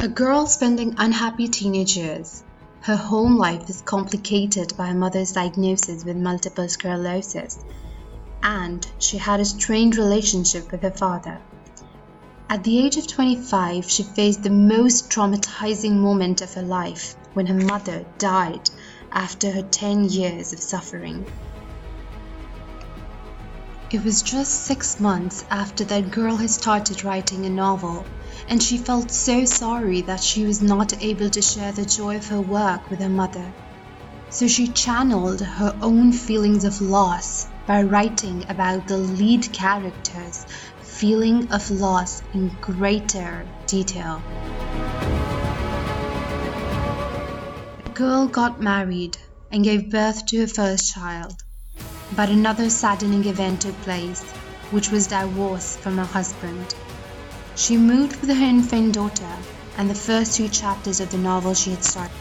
A girl spending unhappy teenage years. Her home life is complicated by her mother's diagnosis with multiple sclerosis, and she had a strained relationship with her father. At the age of 25, she faced the most traumatizing moment of her life when her mother died after her 10 years of suffering. It was just 6 months after that girl had started writing a novel, and she felt so sorry that she was not able to share the joy of her work with her mother. So she channeled her own feelings of loss by writing about the lead character's feeling of loss in greater detail. The girl got married and gave birth to her first child. But another saddening event took place, which was divorce from her husband. She moved with her infant daughter and the first 2 chapters of the novel she had started.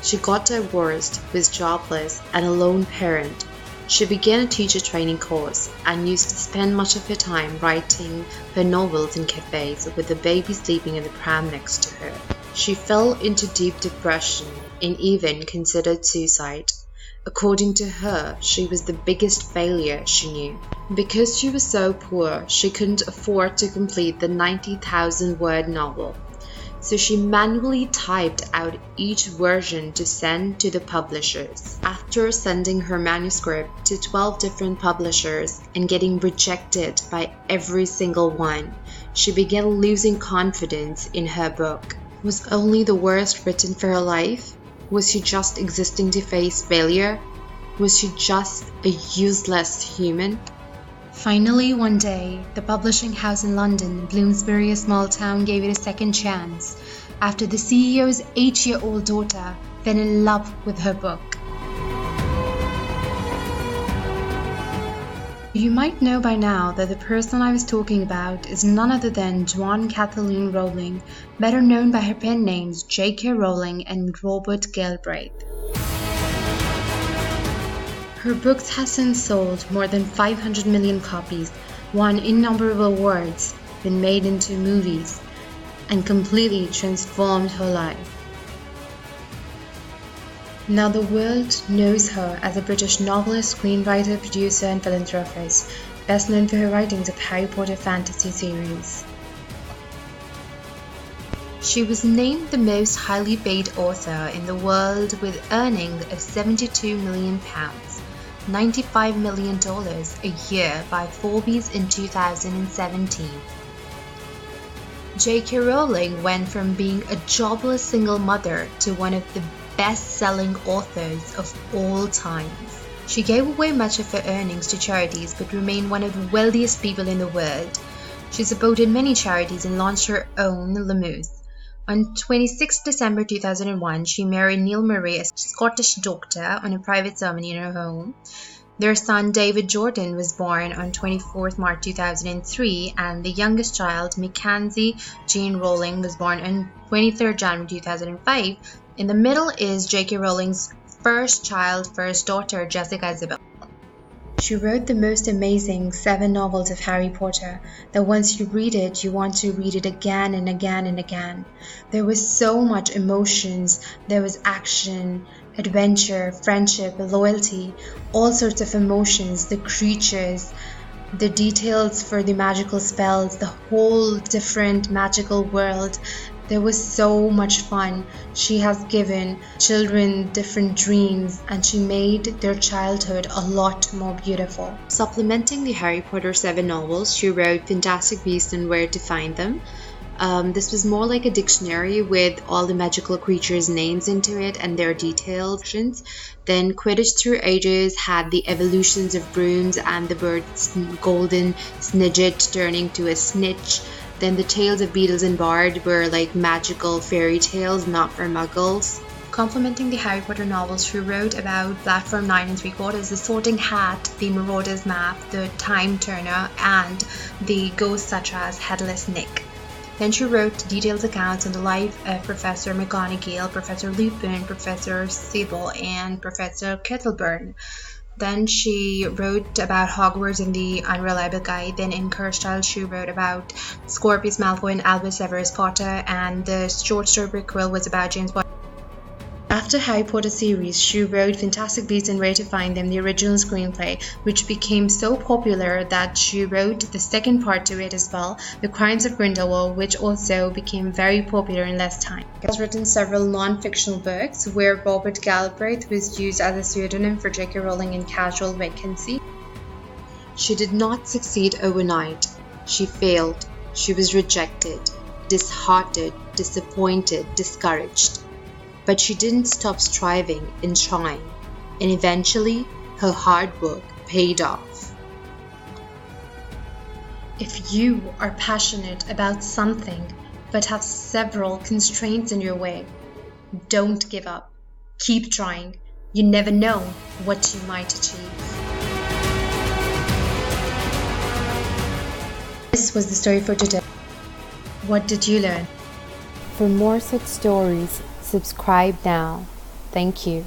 She got divorced, was jobless, and a lone parent. She began a teacher training course and used to spend much of her time writing her novels in cafes with the baby sleeping in the pram next to her. She fell into deep depression and even considered suicide. According to her, she was the biggest failure she knew. Because she was so poor, she couldn't afford to complete the 90,000-word novel. So she manually typed out each version to send to the publishers. After sending her manuscript to 12 different publishers and getting rejected by every single one, she began losing confidence in her book. Was only the worst written for her life? Was she just existing to face failure? Was she just a useless human? Finally, one day, the publishing house in London, Bloomsbury, a small town, gave it a second chance after the CEO's 8-year-old daughter fell in love with her book. You might know by now that the person I was talking about is none other than Joanne Kathleen Rowling, better known by her pen names J.K. Rowling and Robert Galbraith. Her books have since sold more than 500 million copies, won innumerable awards, been made into movies, and completely transformed her life. Now the world knows her as a British novelist, screenwriter, producer, and philanthropist, best known for her writings of the Harry Potter fantasy series. She was named the most highly paid author in the world with earnings of £72 million, $95 million a year by Forbes in 2017. J.K. Rowling went from being a jobless single mother to one of the best-selling authors of all times. She gave away much of her earnings to charities but remained one of the wealthiest people in the world. She supported many charities and launched her own limousine. On 26 December 2001, she married Neil Murray, a Scottish doctor, on a private ceremony in her home. Their son David Jordan was born on 24 March 2003, and the youngest child, Mackenzie Jane Rowling, was born on 23 January 2005. In the middle is J.K. Rowling's first daughter, Jessica Isabel. She wrote the most amazing 7 novels of Harry Potter that once you read it, you want to read it again and again and again. There was so much emotions, there was action, adventure, friendship, loyalty, all sorts of emotions, the creatures, the details for the magical spells, the whole different magical world. There was so much fun. She has given children different dreams and she made their childhood a lot more beautiful. Supplementing the Harry Potter 7 novels, she wrote Fantastic Beasts and Where to Find Them. This was more like a dictionary with all the magical creatures' names into it and their details. Then Quidditch Through Ages had the evolutions of brooms and the bird's golden snidget turning to a snitch. Then the tales of Beetles and Bard were like magical fairy tales, not for muggles. Complementing the Harry Potter novels, she wrote about Platform 9 3/4, The Sorting Hat, The Marauder's Map, The Time Turner, and The Ghost such as Headless Nick. Then she wrote detailed accounts on the life of Professor McGonagall, Professor Lupin, Professor Sybil, and Professor Kettleburn. Then she wrote about Hogwarts in The Unreliable Guide. Then in Cursed Child, she wrote about Scorpius Malfoy and Albus Severus Potter. And the short story prequel was about James Potter. After Harry Potter series, she wrote Fantastic Beasts and Where to Find Them, the original screenplay, which became so popular that she wrote the second part to it as well, The Crimes of Grindelwald, which also became very popular in less time. She has written several non-fictional books, where Robert Galbraith was used as a pseudonym for J.K. Rowling in Casual Vacancy. She did not succeed overnight. She failed. She was rejected, disheartened, disappointed, discouraged. But she didn't stop striving and trying, and eventually her hard work paid off. If you are passionate about something but have several constraints in your way, don't give up. Keep trying. You never know what you might achieve. This was the story for today. What did you learn? For more such stories, subscribe now. Thank you.